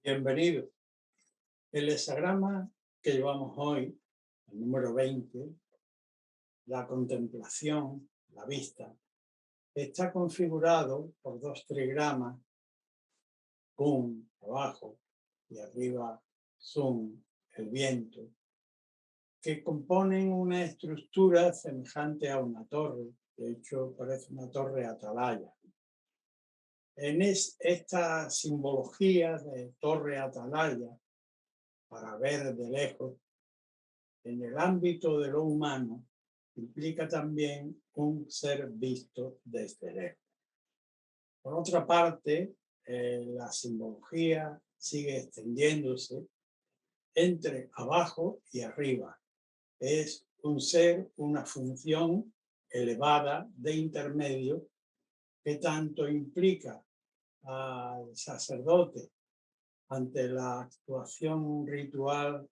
Bienvenido. El hexagrama que llevamos hoy, el número 20, la contemplación, la vista, está configurado por dos trigramas, Kun abajo y arriba Sun, el viento, que componen una estructura semejante a una torre. De hecho, parece una torre atalaya. En esta simbología de torre atalaya, para ver de lejos, en el ámbito de lo humano, implica también un ser visto desde lejos. Por otra parte, la simbología sigue extendiéndose entre abajo y arriba. Es un ser, una función elevada de intermedio que tanto implica al sacerdote ante la actuación ritual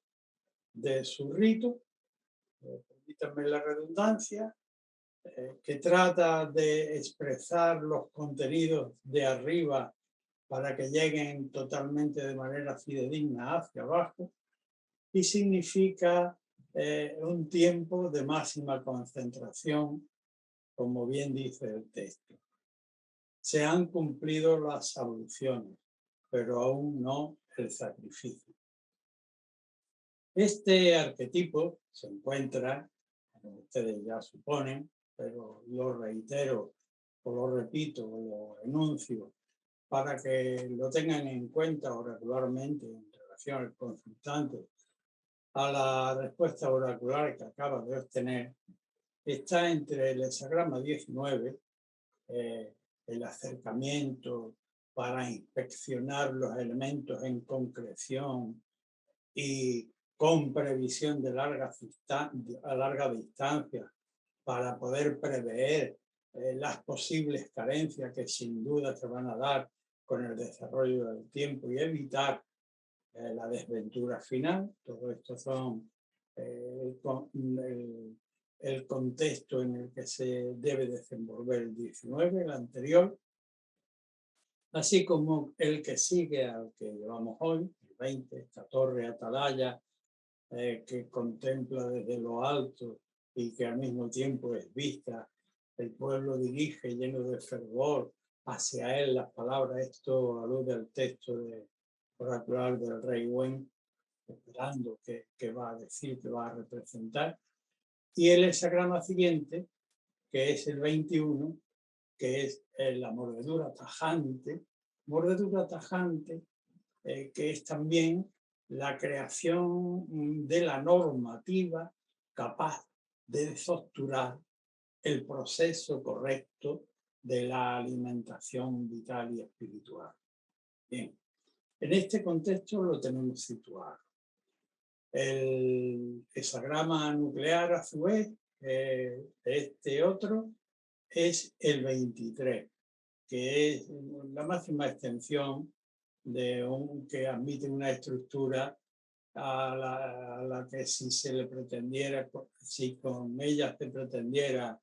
de su rito, permítanme la redundancia, que trata de expresar los contenidos de arriba para que lleguen totalmente de manera fidedigna hacia abajo, y significa un tiempo de máxima concentración, como bien dice el texto. Se han cumplido las abluciones, pero aún no el sacrificio. Este arquetipo se encuentra, como ustedes ya suponen, pero lo reitero o lo repito o lo enuncio para que lo tengan en cuenta oracularmente en relación al consultante a la respuesta oracular que acaba de obtener. Está entre el hexagrama 19, el acercamiento para inspeccionar los elementos en concreción y con previsión de a larga distancia para poder prever las posibles carencias que sin duda se van a dar con el desarrollo del tiempo y evitar la desventura final. Todo esto son el contexto en el que se debe desenvolver el 19, el anterior, así como el que sigue al que llevamos hoy, el 20, esta torre atalaya que contempla desde lo alto y que al mismo tiempo es vista. El pueblo dirige lleno de fervor hacia él las palabras. Esto alude al texto oracular del rey Wen, esperando que va a decir, que va a representar. Y el hexagrama siguiente, que es el 21, que es la mordedura tajante, que es también la creación de la normativa capaz de sosturar el proceso correcto de la alimentación vital y espiritual. Bien, en este contexto lo tenemos situado. El hexagrama nuclear, a su vez, este otro, es el 23, que es la máxima extensión que admite una estructura a la que si se le pretendiera, si con ella se pretendiera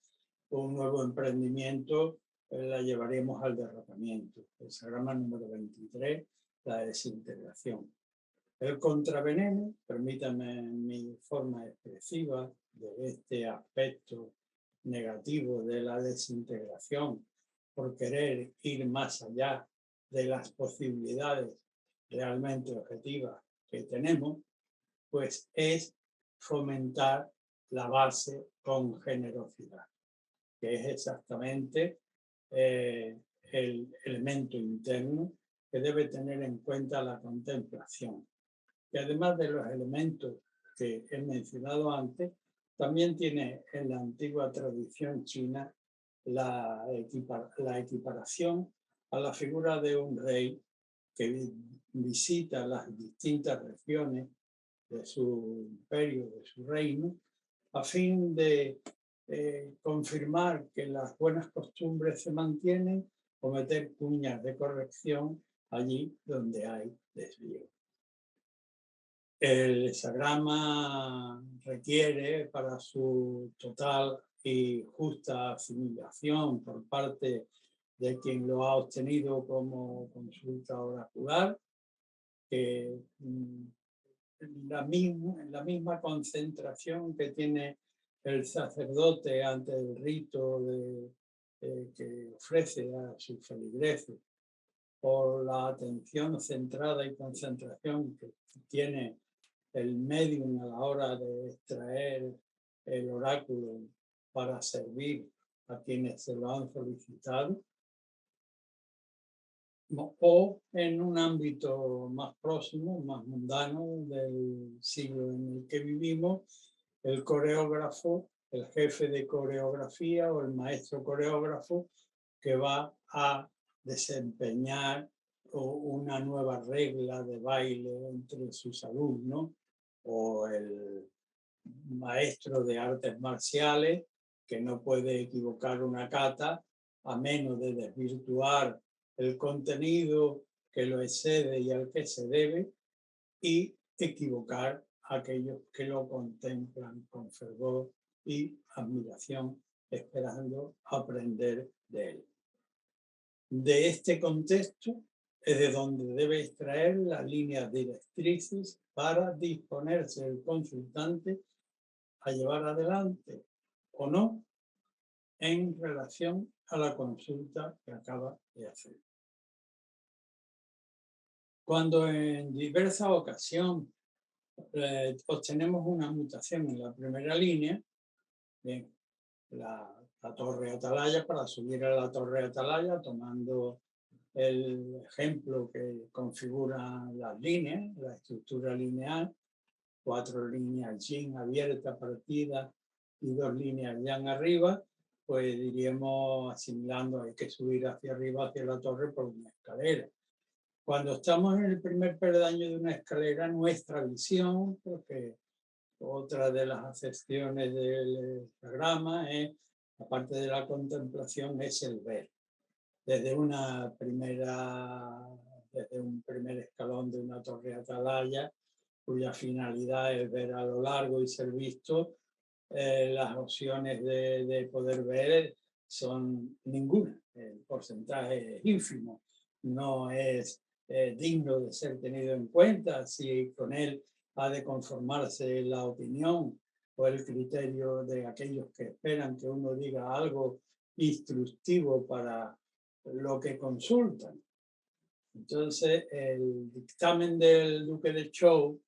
un nuevo emprendimiento, la llevaríamos al derrotamiento. El hexagrama número 23, la desintegración. El contraveneno, permítame mi forma expresiva de este aspecto negativo de la desintegración, por querer ir más allá de las posibilidades realmente objetivas que tenemos, pues es fomentar la base con generosidad, que es exactamente el elemento interno que debe tener en cuenta la contemplación. Y además de los elementos que he mencionado antes, también tiene en la antigua tradición china la equiparación a la figura de un rey que visita las distintas regiones de su imperio, de su reino, a fin de confirmar que las buenas costumbres se mantienen o meter cuñas de corrección allí donde hay desvío. El hexagrama requiere para su total y justa asimilación por parte de quien lo ha obtenido como consulta oracular que la misma concentración que tiene el sacerdote ante el rito que ofrece a sus feligreses, por la atención centrada y concentración que tiene el medium a la hora de extraer el oráculo para servir a quienes se lo han solicitado, o en un ámbito más próximo, más mundano del siglo en el que vivimos, el coreógrafo, el jefe de coreografía o el maestro coreógrafo que va a desempeñar una nueva regla de baile entre sus alumnos, o el maestro de artes marciales que no puede equivocar una kata a menos de desvirtuar el contenido que lo excede y al que se debe, y equivocar a aquellos que lo contemplan con fervor y admiración, esperando aprender de él. De este contexto es de donde debe extraer las líneas directrices para disponerse el consultante a llevar adelante o no en relación a la consulta que acaba de hacer. Cuando en diversas ocasiones obtenemos una mutación en la primera línea, bien, la torre atalaya, para subir a la torre atalaya, tomando el ejemplo que configura las líneas, la estructura lineal, 4 líneas yin abierta, partida y 2 líneas yang arriba, pues diríamos, asimilando, hay que subir hacia arriba, hacia la torre por una escalera. Cuando estamos en el primer peldaño de una escalera, nuestra visión, porque otra de las acepciones del diagrama es, aparte de la contemplación, es el ver. Desde un primer escalón de una torre atalaya, cuya finalidad es ver a lo largo y ser visto, las opciones de poder ver son ninguna. El porcentaje es ínfimo, no es digno de ser tenido en cuenta si con él ha de conformarse la opinión o el criterio de aquellos que esperan que uno diga algo instructivo para lo que consultan. Entonces, el dictamen del duque de Zhou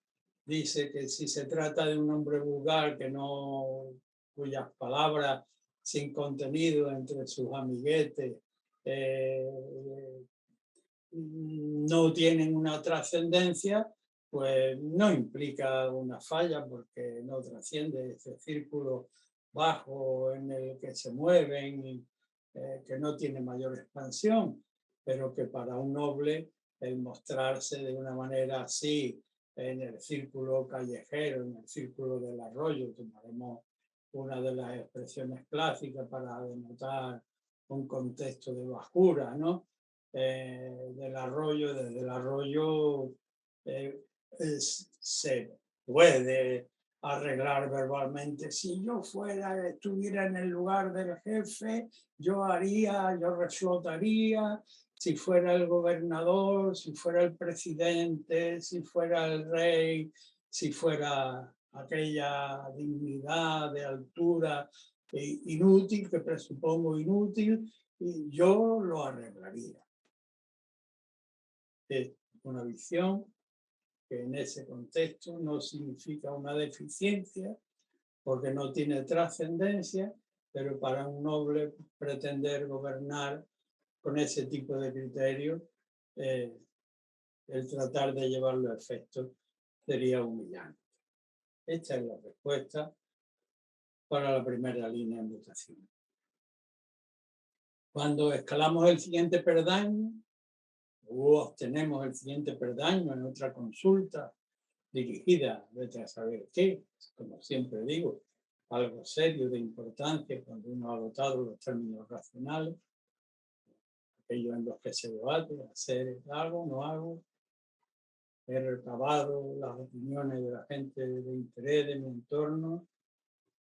dice que si se trata de un hombre vulgar cuyas palabras sin contenido entre sus amiguetes no tienen una trascendencia, pues no implica una falla, porque no trasciende ese círculo bajo en el que se mueven y que no tiene mayor expansión, pero que para un noble el mostrarse de una manera así en el círculo callejero, en el círculo del arroyo, tomaremos una de las expresiones clásicas para denotar un contexto de bajura, ¿no? Desde el arroyo se puede arreglar verbalmente. Si yo estuviera en el lugar del jefe, yo reflotaría. Si fuera el gobernador, si fuera el presidente, si fuera el rey, si fuera aquella dignidad de altura inútil, que presupongo inútil, y yo lo arreglaría. Es una visión que en ese contexto no significa una deficiencia, porque no tiene trascendencia, pero para un noble pretender gobernar con ese tipo de criterios, el tratar de llevarlo a efecto sería humillante. Esta es la respuesta para la primera línea en votación. Cuando escalamos el siguiente peldaño, o obtenemos el siguiente peldaño en otra consulta dirigida, vete a saber qué, como siempre digo, algo serio de importancia cuando uno ha agotado los términos racionales, aquellos en los que se debate, hacer algo, no hago, he recabado las opiniones de la gente de interés de mi entorno,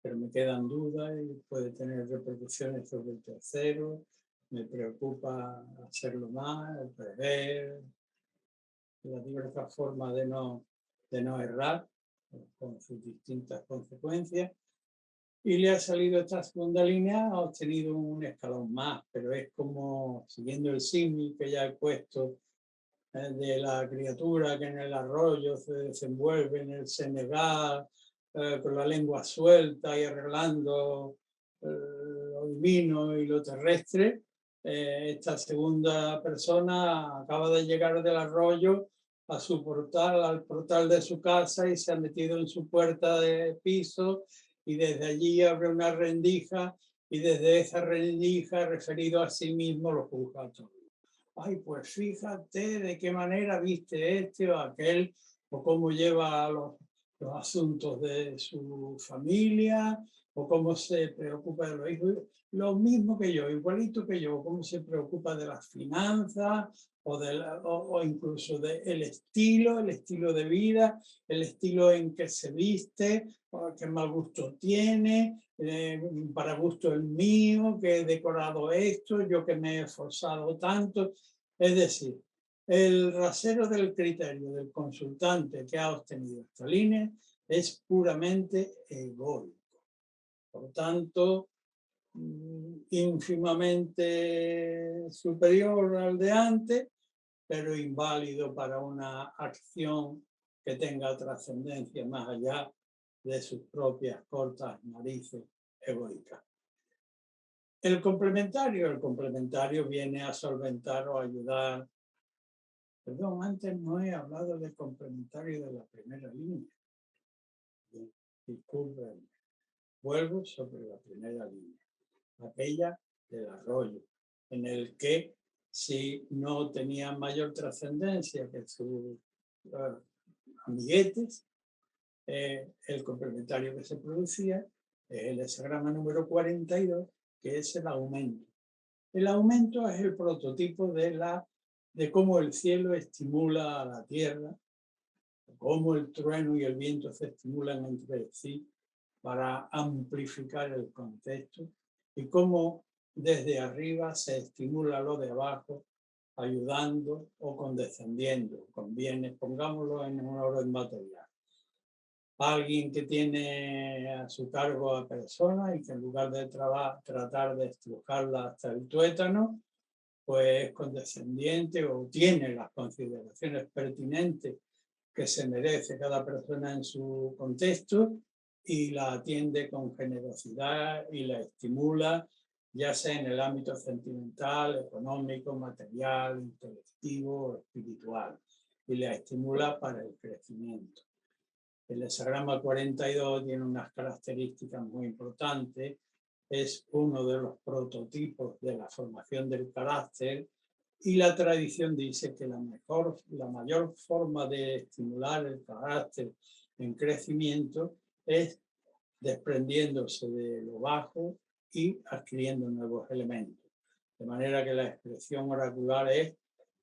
pero me quedan dudas y puede tener repercusiones sobre el tercero, me preocupa hacerlo más, el prever, las diversas formas de no errar, con sus distintas consecuencias. Y le ha salido esta segunda línea, ha obtenido un escalón más, pero es como, siguiendo el símil que ya he puesto, de la criatura que en el arroyo se desenvuelve en el Senegal, con la lengua suelta y arreglando lo divino y lo terrestre. Esta segunda persona acaba de llegar del arroyo a su portal, al portal de su casa, y se ha metido en su puerta de piso, y desde allí abre una rendija, y desde esa rendija, referido a sí mismo, lo juzga todo. Ay, pues fíjate de qué manera viste este o aquel, o cómo lleva los asuntos de su familia, o cómo se preocupa de los hijos. Lo mismo que yo, igualito que yo, cómo se preocupa de las finanzas, o incluso del estilo, el estilo de vida, el estilo en que se viste, o qué mal gusto tiene, para gusto el mío, que he decorado esto, yo que me he esforzado tanto. Es decir, el rasero del criterio del consultante que ha obtenido esta línea es puramente egoico. Por tanto, ínfimamente superior al de antes, pero inválido para una acción que tenga trascendencia más allá de sus propias cortas narices egoicas. El complementario viene a solventar o ayudar. Perdón, antes no he hablado del complementario de la primera línea. Disculpen, vuelvo sobre la primera línea, aquella del arroyo, en el que, si no tenía mayor trascendencia que sus amiguetes, el complementario que se producía es el hexagrama número 42, que es el aumento. El aumento es el prototipo de cómo el cielo estimula a la tierra, cómo el trueno y el viento se estimulan entre sí para amplificar el contexto, y cómo desde arriba se estimula lo de abajo, ayudando o condescendiendo con bienes, pongámoslo en un orden material. Alguien que tiene a su cargo a personas y que en lugar de tratar de estrujarla hasta el tuétano, pues es condescendiente o tiene las consideraciones pertinentes que se merece cada persona en su contexto, y la atiende con generosidad y la estimula, ya sea en el ámbito sentimental, económico, material, intelectivo o espiritual, y la estimula para el crecimiento. El hexagrama 42 tiene unas características muy importantes. Es uno de los prototipos de la formación del carácter, y la tradición dice que la mayor forma de estimular el carácter en crecimiento es desprendiéndose de lo bajo y adquiriendo nuevos elementos. De manera que la expresión oracular es: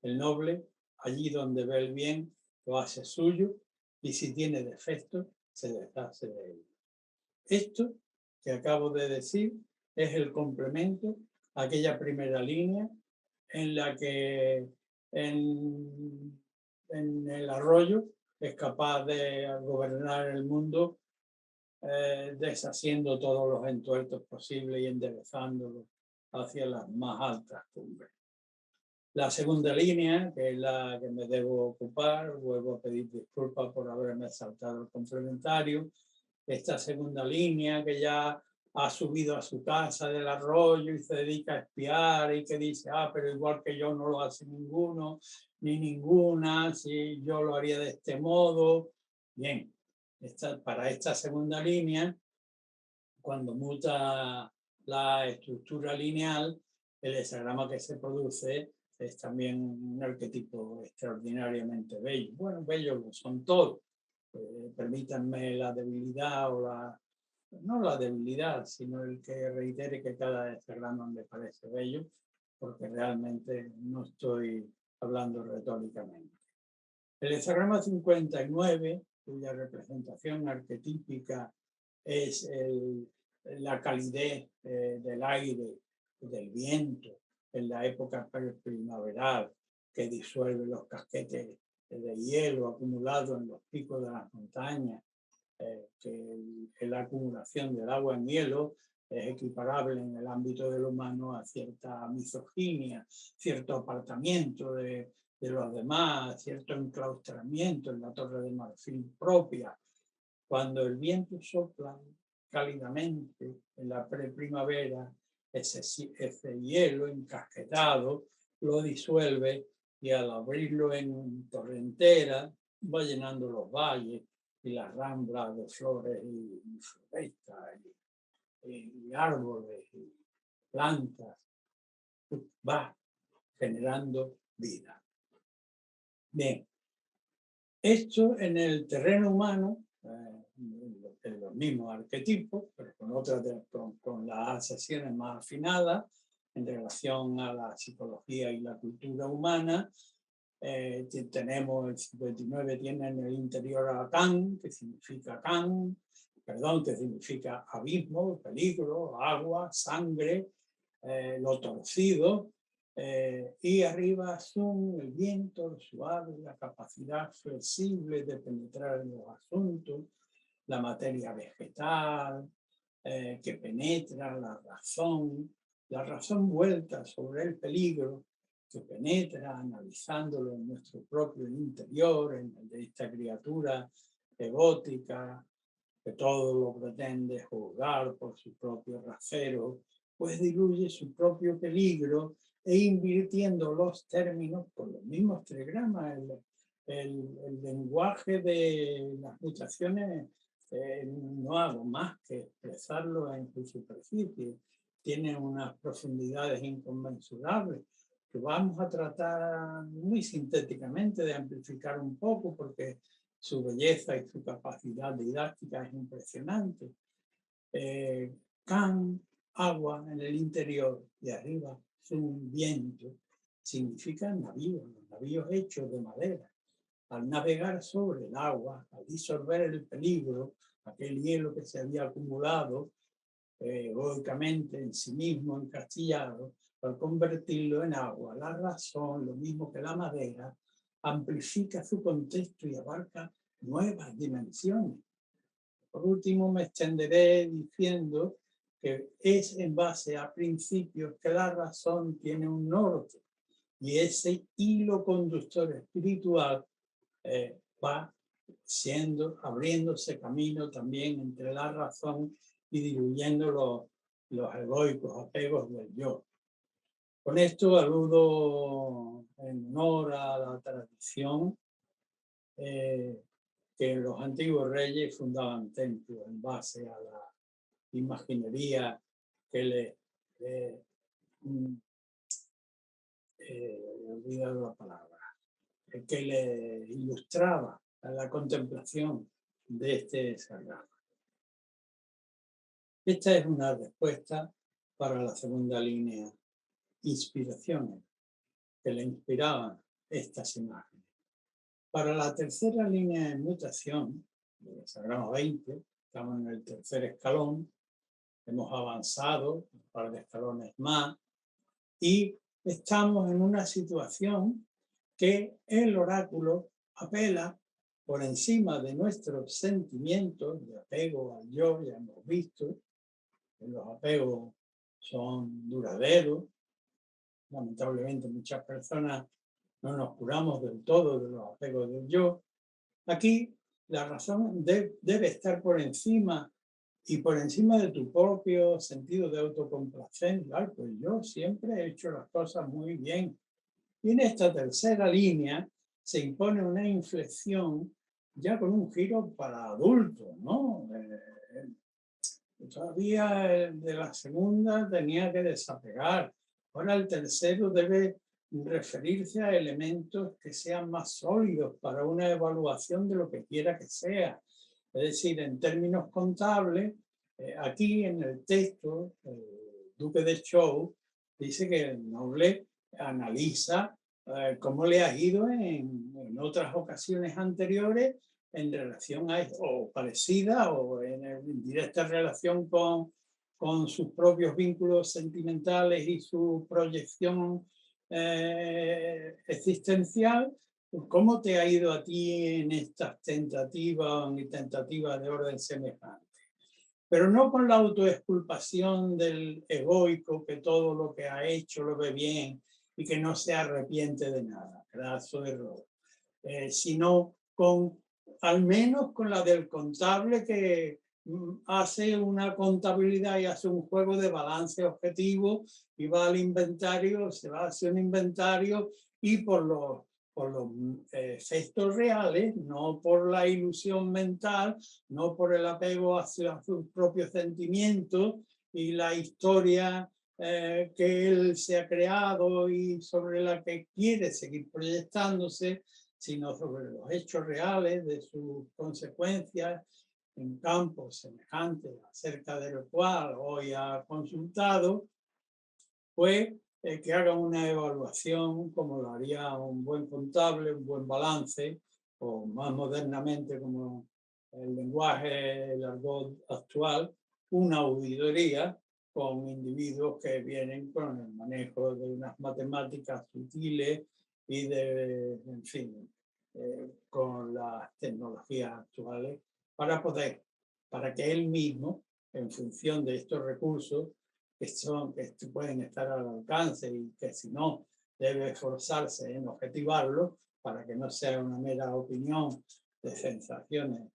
el noble, allí donde ve el bien, lo hace suyo, y si tiene defectos, se deshace de él. Esto que acabo de decir es el complemento a aquella primera línea en la que en el arroyo es capaz de gobernar el mundo, deshaciendo todos los entuertos posibles y enderezándolos hacia las más altas cumbres. La segunda línea, que es la que me debo ocupar, vuelvo a pedir disculpas por haberme saltado el complementario. Esta segunda línea, que ya ha subido a su casa del arroyo y se dedica a espiar, y que dice: pero igual que yo no lo hace ninguno ni ninguna, si yo lo haría de este modo. Bien, para esta segunda línea, cuando muta la estructura lineal, el hexagrama que se produce es también un arquetipo extraordinariamente bello. Bueno, bellos lo son todos. Permítanme la debilidad no la debilidad, sino el que reitere que cada hexagrama me parece bello, porque realmente no estoy hablando retóricamente. El hexagrama 59, cuya representación arquetípica es la calidez del aire, del viento, en la época primaveral, que disuelve los casquetes de hielo acumulado en los picos de las montañas, que la acumulación del agua en hielo es equiparable en el ámbito del humano a cierta misoginia, cierto apartamiento de los demás, cierto enclaustramiento en la torre de marfil propia. Cuando el viento sopla cálidamente en la preprimavera, ese hielo encasquetado lo disuelve y al abrirlo en torrentera va llenando los valles y las ramblas de flores y florestas y árboles y plantas, va generando vida. Bien, esto en el terreno humano, en los mismos arquetipos, pero con las sesiones más afinadas en relación a la psicología y la cultura humana. Tenemos el 59, tiene en el interior a Kan, que significa que significa abismo, peligro, agua, sangre, lo torcido, y arriba son el viento, el suave, la capacidad flexible de penetrar en los asuntos, la materia vegetal, que penetra, la razón vuelta sobre el peligro, que penetra analizándolo en nuestro propio interior, en el de esta criatura egótica, que todo lo pretende juzgar por su propio rasero, pues diluye su propio peligro e invirtiendo los términos por los mismos trigramas. El lenguaje de las mutaciones no hago más que expresarlo en su superficie. Tiene unas profundidades inconmensurables que vamos a tratar muy sintéticamente de amplificar un poco porque su belleza y su capacidad didáctica es impresionante. Kan, agua en el interior y arriba un viento, significan navíos, los navíos hechos de madera. Al navegar sobre el agua, al disolver el peligro, aquel hielo que se había acumulado egoicamente en sí mismo, encastillado, al convertirlo en agua, la razón, lo mismo que la madera, amplifica su contexto y abarca nuevas dimensiones. Por último, me extenderé diciendo que es en base a principios que la razón tiene un norte y ese hilo conductor espiritual va abriéndose camino también entre la razón y diluyendo los egoicos apegos del yo. Con esto aludo en honor a la tradición que los antiguos reyes fundaban templos en base a la imaginería que he olvidado la palabra, que le ilustraba a la contemplación de este sagrado. Esta es una respuesta para la segunda línea, inspiraciones que le inspiraban estas imágenes. Para la tercera línea de mutación, del sagrado 20, estamos en el tercer escalón, hemos avanzado un par de escalones más y estamos en una situación que el oráculo apela por encima de nuestros sentimientos de apego al yo. Ya hemos visto que los apegos son duraderos. Lamentablemente muchas personas no nos curamos del todo de los apegos del yo. Aquí la razón debe estar por encima y por encima de tu propio sentido de autocomplacencia. Pues yo siempre he hecho las cosas muy bien. Y en esta tercera línea se impone una inflexión ya con un giro para adultos, ¿no? Todavía de la segunda tenía que desapegar. Ahora el tercero debe referirse a elementos que sean más sólidos para una evaluación de lo que quiera que sea. Es decir, en términos contables, aquí en el texto, el duque de Zhou dice que el noble analiza cómo le ha ido en otras ocasiones anteriores en relación a esto, o parecida o en directa relación con sus propios vínculos sentimentales y su proyección existencial, ¿Cómo te ha ido a ti en estas tentativas y tentativas de orden semejante? Pero no con la autoexculpación del egoico que todo lo que ha hecho lo ve bien y que no se arrepiente de nada, graso error, sino con, al menos con la del contable que hace una contabilidad y hace un juego de balance objetivo y va al inventario, se va a hacer un inventario y por los efectos reales, no por la ilusión mental, no por el apego hacia sus propios sentimientos y la historia que él se ha creado y sobre la que quiere seguir proyectándose, sino sobre los hechos reales de sus consecuencias en campos semejantes acerca de lo cual hoy ha consultado, pues que haga una evaluación como lo haría un buen contable, un buen balance, o más modernamente como el lenguaje, el argot actual, una auditoría con individuos que vienen con el manejo de unas matemáticas sutiles y de, en fin, con las tecnologías actuales para poder, para que él mismo, en función de estos recursos, que pueden estar al alcance y que si no debe esforzarse en objetivarlo para que no sea una mera opinión de sensaciones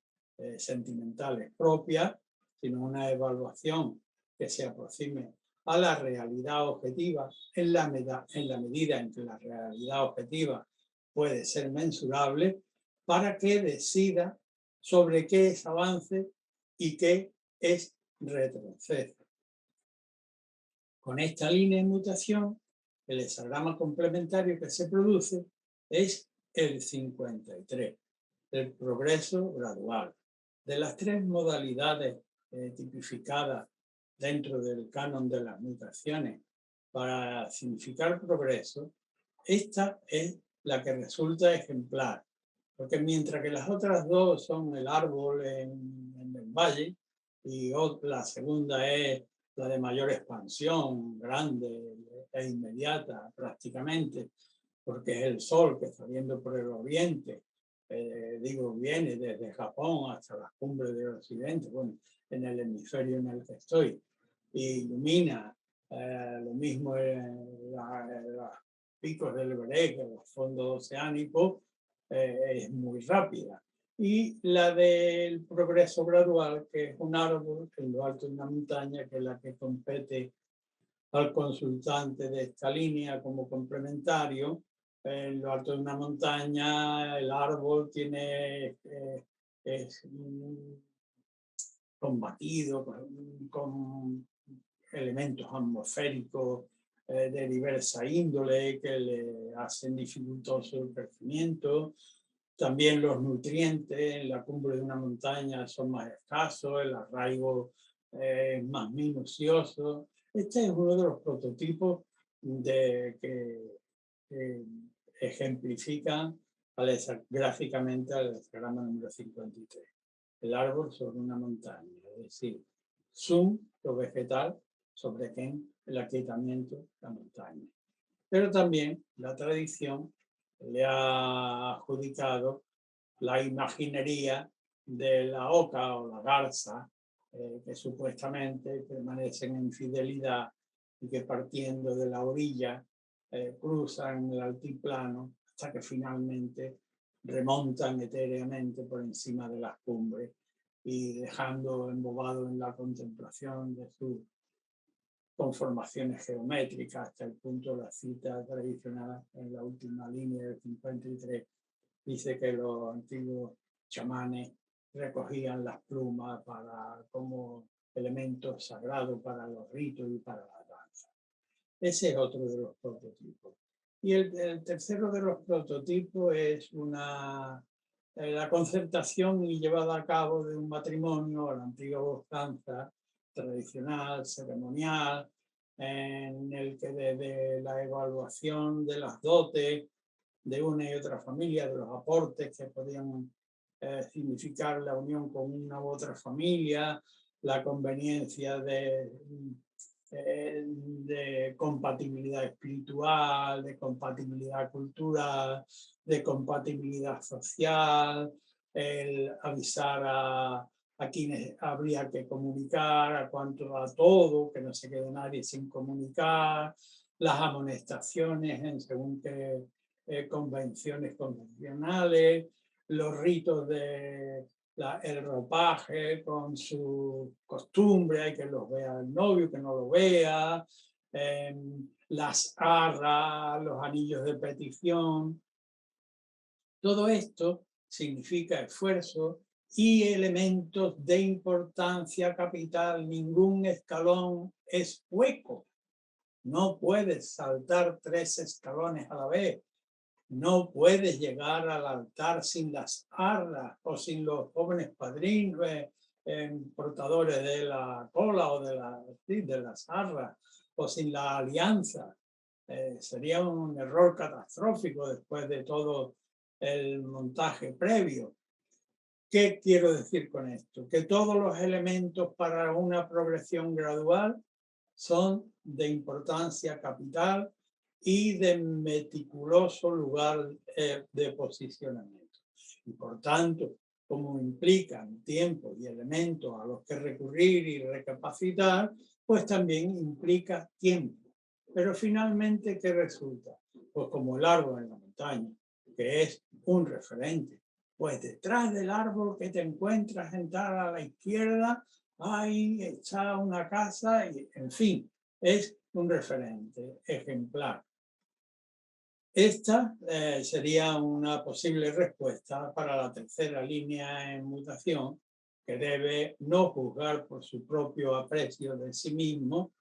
sentimentales propias, sino una evaluación que se aproxime a la realidad objetiva en la medida en que la realidad objetiva puede ser mensurable para que decida sobre qué es avance y qué es retroceso. Con esta línea de mutación, el hexagrama complementario que se produce es el 53, el progreso gradual. De las tres modalidades tipificadas dentro del canon de las mutaciones para significar progreso, esta es la que resulta ejemplar, porque mientras que las otras dos son el árbol en el valle y la segunda es la de mayor expansión, grande e inmediata prácticamente, porque es el sol que está viendo por el oriente, viene desde Japón hasta las cumbres del occidente, bueno, en el hemisferio en el que estoy, y ilumina lo mismo en los picos del Everest, en los fondos oceánicos, es muy rápida. Y la del progreso gradual, que es un árbol en lo alto de una montaña, que es la que compete al consultante de esta línea como complementario. En lo alto de una montaña, el árbol es combatido con elementos atmosféricos de diversa índole que le hacen dificultoso el crecimiento. También los nutrientes en la cumbre de una montaña son más escasos, el arraigo es más minucioso. Este es uno de los prototipos que ejemplifican gráficamente al hexagrama número 53. El árbol sobre una montaña, es decir, Sun, lo vegetal, sobre Ken, el aquietamiento, la montaña. Pero también la tradición le ha adjudicado la imaginería de la oca o la garza, que supuestamente permanecen en fidelidad y que partiendo de la orilla cruzan el altiplano hasta que finalmente remontan etéreamente por encima de las cumbres y dejando embobado en la contemplación de sus conformaciones geométricas hasta el punto de la cita tradicional en la última línea del 53 dice que los antiguos chamanes recogían las plumas como elementos sagrados para los ritos y para la danza. Ese es otro de los prototipos. Y el tercero de los prototipos es la concertación y llevada a cabo de un matrimonio a la antigua usanza tradicional, ceremonial, en el que desde la evaluación de las dotes de una y otra familia, de los aportes que podían significar la unión con una u otra familia, la conveniencia de de compatibilidad espiritual, de compatibilidad cultural, de compatibilidad social, el avisar a quienes habría que comunicar, a todo, que no se quede nadie sin comunicar, las amonestaciones en según qué convenciones convencionales, los ritos de el ropaje con su costumbre, hay que los vea el novio, que no lo vea, las arras, los anillos de petición. Todo esto significa esfuerzo y elementos de importancia capital. Ningún escalón es hueco. No puedes saltar 3 escalones a la vez. No puedes llegar al altar sin las arras o sin los jóvenes padrinos portadores de la cola o de las arras o sin la alianza. Sería un error catastrófico después de todo el montaje previo. ¿Qué quiero decir con esto? Que todos los elementos para una progresión gradual son de importancia capital y de meticuloso lugar de posicionamiento. Y por tanto, como implican tiempo y elementos a los que recurrir y recapacitar, pues también implica tiempo. Pero finalmente, ¿qué resulta? Pues como el árbol en la montaña, que es un referente. Pues detrás del árbol que te encuentras sentada a la izquierda, ahí está una casa, y, en fin, es un referente ejemplar. Esta sería una posible respuesta para la tercera línea en mutación, que debe no juzgar por su propio aprecio de sí mismo,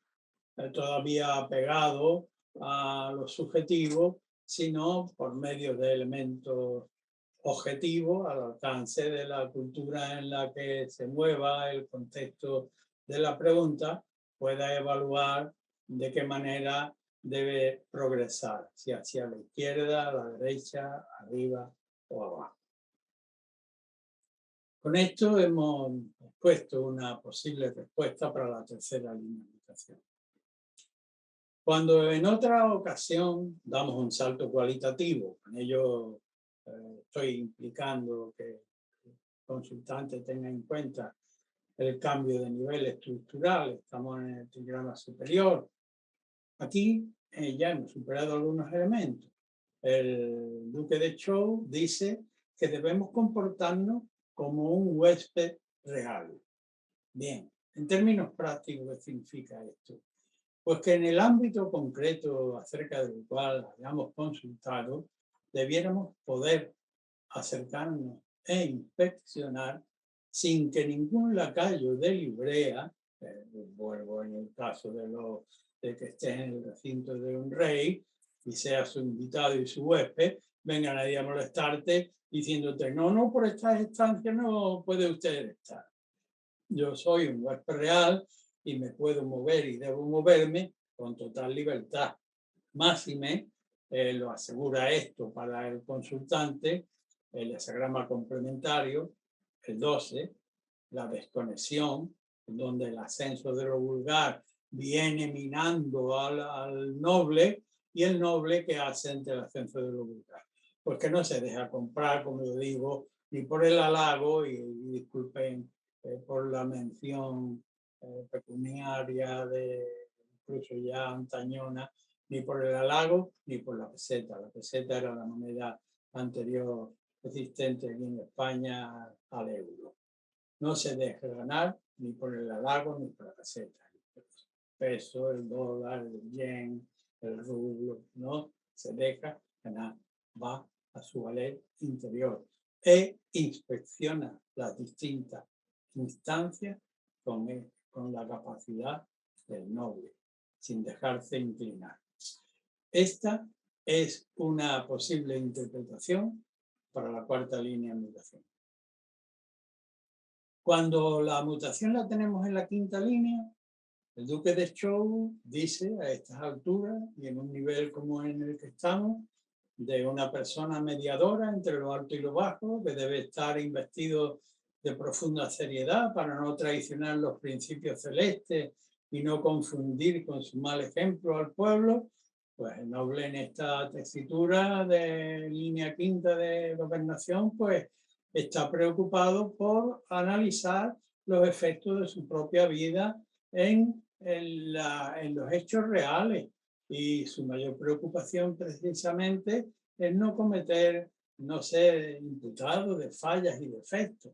todavía apegado a lo subjetivo, sino por medio de elementos objetivos al alcance de la cultura en la que se mueva el contexto de la pregunta, pueda evaluar de qué manera debe progresar, si hacia la izquierda, a la derecha, arriba o abajo. Con esto hemos puesto una posible respuesta para la tercera línea de mutación. Cuando en otra ocasión damos un salto cualitativo, con ello estoy implicando que el consultante tenga en cuenta el cambio de nivel estructural, estamos en el trigrama superior. Aquí ya hemos superado algunos elementos. El duque de Zhou dice que debemos comportarnos como un huésped real. Bien, en términos prácticos, ¿qué significa esto? Pues que en el ámbito concreto acerca del cual hayamos consultado, debiéramos poder acercarnos e inspeccionar sin que ningún lacayo de librea, vuelvo en el caso de que esté en el recinto de un rey y sea su invitado y su huésped, venga nadie a molestarte diciéndote, no, por estas estancias no puede usted estar. Yo soy un huésped real y me puedo mover y debo moverme con total libertad. Máxime lo asegura esto para el consultante, el hesagrama complementario, el 12, la desconexión, donde el ascenso de lo vulgar viene minando al noble y el noble que hace ante el ascenso de lo vulgar. Pues que no se deja comprar, como yo digo, ni por el halago, y disculpen por la mención pecuniaria incluso ya antañona, ni por el halago ni por la peseta. La peseta era la moneda anterior existente aquí en España al euro. No se deja ganar ni por el halago ni por la peseta. El peso, el dólar, el yen, el rublo, no se deja ganar. Va a su valer interior e inspecciona las distintas instancias con la capacidad del noble, sin dejarse inclinar. Esta es una posible interpretación para la cuarta línea de mutación. Cuando la mutación la tenemos en la quinta línea, el duque de Zhou dice a estas alturas y en un nivel como en el que estamos, de una persona mediadora entre lo alto y lo bajo, que debe estar investido de profunda seriedad para no traicionar los principios celestes y no confundir con su mal ejemplo al pueblo, pues el noble en esta tesitura de línea quinta de gobernación, pues está preocupado por analizar los efectos de su propia vida en los hechos reales, y su mayor preocupación precisamente es no cometer, no ser imputado de fallas y defectos.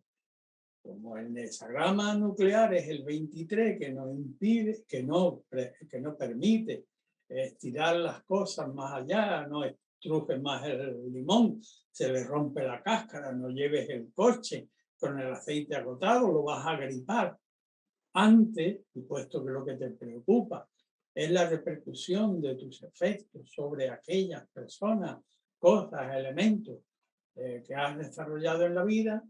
Como el hexagrama nuclear es el 23, que nos impide, que no permite estirar las cosas más allá, no estruje más el limón, se le rompe la cáscara, no lleves el coche con el aceite agotado, lo vas a gripar. Antes, y puesto que lo que te preocupa es la repercusión de tus efectos sobre aquellas personas, cosas, elementos que has desarrollado en la vida,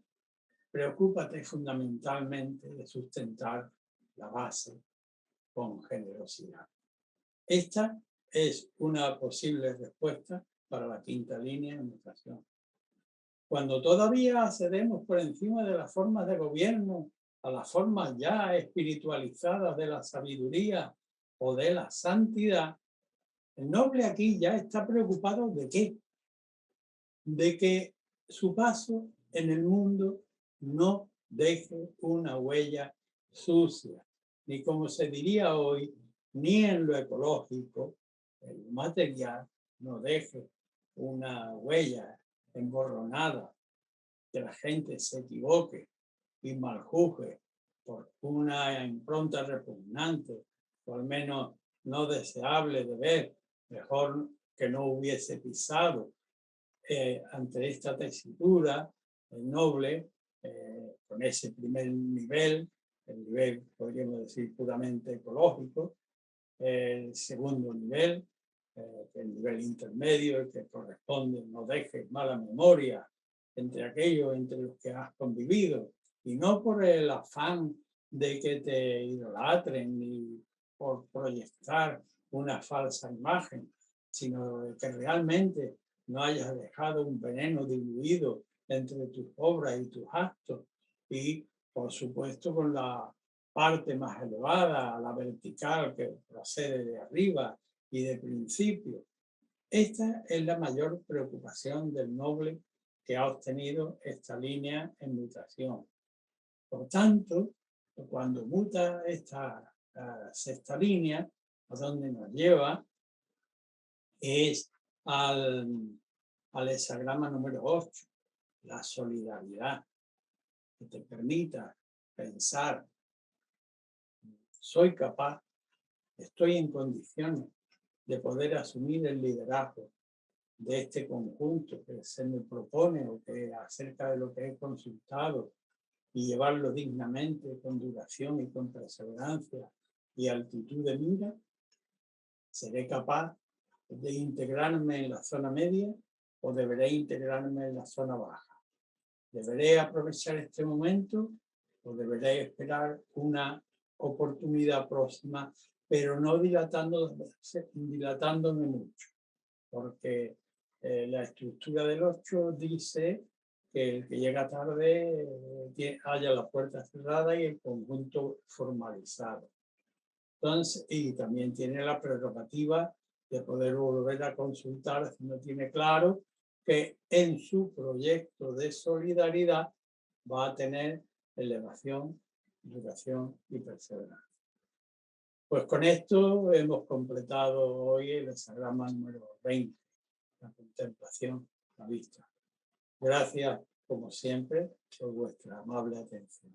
preocúpate fundamentalmente de sustentar la base con generosidad. Esta es una posible respuesta para la quinta línea de mutación. Cuando todavía accedemos por encima de las formas de gobierno a las formas ya espiritualizadas de la sabiduría o de la santidad, el noble aquí ya está preocupado ¿de qué? De que su paso en el mundo no deje una huella sucia, ni como se diría hoy, ni en lo ecológico, en lo material, no deje una huella emborronada, que la gente se equivoque y maljuzgue por una impronta repugnante, o al menos no deseable de ver, mejor que no hubiese pisado. Ante esta tesitura, el noble, con ese primer nivel, el nivel, podríamos decir, puramente ecológico, el segundo nivel, el nivel intermedio, el que corresponde, no dejes mala memoria entre aquellos entre los que has convivido, y no por el afán de que te idolatren ni por proyectar una falsa imagen, sino de que realmente no hayas dejado un veneno diluido entre tus obras y tus actos, y por supuesto con la parte más elevada, la vertical, que procede de arriba y de principio. Esta es la mayor preocupación del noble que ha obtenido esta línea en mutación. Por tanto, cuando muta esta sexta línea, a donde nos lleva es al hexagrama número 8, la solidaridad, que te permita pensar, soy capaz, estoy en condiciones de poder asumir el liderazgo de este conjunto que se me propone o que acerca de lo que he consultado, y llevarlo dignamente, con duración y con perseverancia y altitud de mira. ¿Seré capaz de integrarme en la zona media o deberé integrarme en la zona baja? ¿Deberé aprovechar este momento o deberé esperar una oportunidad próxima, pero no dilatándome mucho? Porque la estructura del 8 dice que el que llega tarde haya la puerta cerrada y el conjunto formalizado. Entonces, y también tiene la prerrogativa de poder volver a consultar si no tiene claro que en su proyecto de solidaridad va a tener elevación, duración y perseverancia. Pues con esto hemos completado hoy el hexagrama número 20, la contemplación, la vista. Gracias, como siempre, por vuestra amable atención.